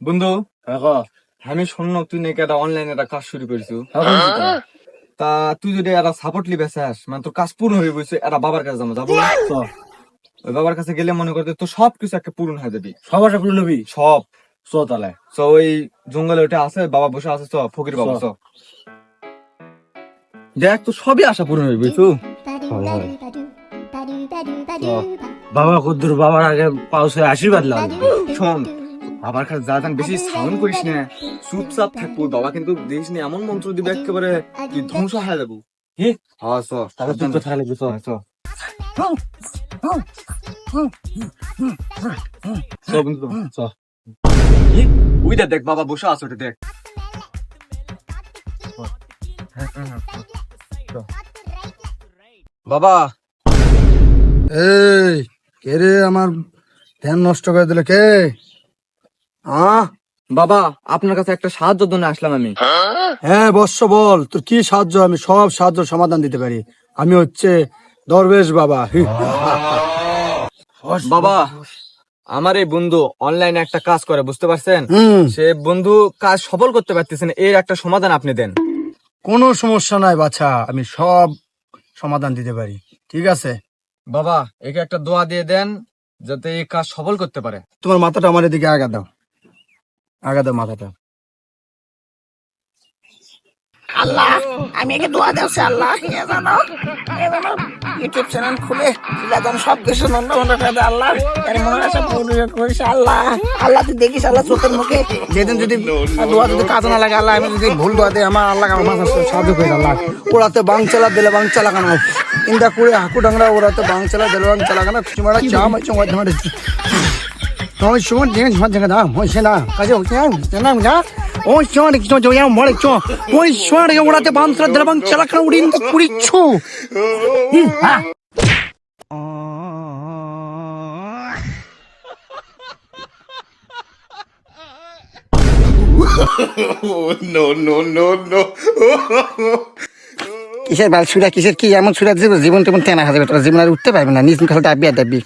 বন্ধু, এখন আমি শুনলাম তুই নাকি একটা অনলাইনে একটা কাজ শুরু করেছিস। তা তুই যদি একটা সাপোর্ট লিবে চাস, মানে তোর কাজ পূর্ণ হয়ে গেছে, একটা বাবার কাছে যাবো। ওই বাবার কাছে গেলে মনে করতে তোর সবকিছু একটা পূরণ হয়ে যাবে। সবার সাথে নবী সব তাহলে ওই জঙ্গলে ওটা আছে, বাবা বসে আছে, ফকির বাবা। দেখ তো সবই আশা পূরণ হয়ে বুঝছো। বাবা কুদ্দুর বাবার আগে পাউসে আশীর্বাদ লাগবে। শোন, বাবার কাছে যা বেশি সাউন্ড করিস না, চুপচাপ থাকবো। বাবা কিন্তু দেখিস না এমন মন্ত্র দিবে একেবারে তুই ধ্বংস হয়ে যাবো। কি হ্যাঁ তাহলে চুপ করে থাকা লাগবে। ওইটা দেখ, বাবা বসে আছে, ওটা দেখ। বাবা, এই কে রে আমার ধ্যান নষ্ট করে দিলে কে? বাবা আপনার কাছে একটা সাহায্যের জন্য আসলাম আমি। হ্যাঁ বৎস বল, তোর কি সাহায্য? আমি সব সাহায্য সমাধান দিতে পারি। আমি হচ্ছে দরবেশ বাবা। বাবা, আমার এই বন্ধু অনলাইনে একটা কাজ করে, বুঝতে পারছেন? হুম, সে বন্ধু কাজ সফল করতে পারতেছেন, এর একটা সমাধান আপনি দেন। কোনো সমস্যা নাই বাছা, আমি সব সমাধান দিতে পারি। ঠিক আছে, বাবা একে একটা দোয়া দিয়ে দেন যাতে এই কাজ সফল করতে পারে। তোমার মাথাটা আমার এদিকে আগা দাও, আগা দাও মাথাটা। আল্লাহ, আমি একে দোয়া দেওয়াছি। আল্লাহ ইউটিউব চ্যানেল খুলে যেন সবকিছু নন্দ করে দেয়। আল্লাহ এর মনে আছে করিস। আল্লাহ আল্লাহ তুই দেখিস, আল্লাহ চোখের মুখে যেদিন যদি দোয়া যদি কাজ না লাগে, আল্লাহ আমি যদি ভুল দোয়া দিই, আমার আল্লাহ আমার সাহায্য করে। আল্লাহ ওরাতে বাংচালা দিলে বাংচালা কানা ইন্দা করে হাকু ডাংরা, ওরাতে বাংচালা দিলে বাংচালা কানা চুমারা চাম চুমার ধরে ওই সময় দিয়ে ঝড় দেখা দাম হয়েছে না কাজে হচ্ছে জানাম না। ওই সময় কিছু জয়া মরে চ ওই সময় ওরাতে বাংচালা দিলে বাংচালা কানা উড়িন কুড়িচ্ছ। কিসের বাল ছুরা, কিসের কি এমন ছুরা জীবন তেমন তেনা হাজার জীবন আর উঠতে পারবে না, নিজ খালটা আবিয়া দাবি।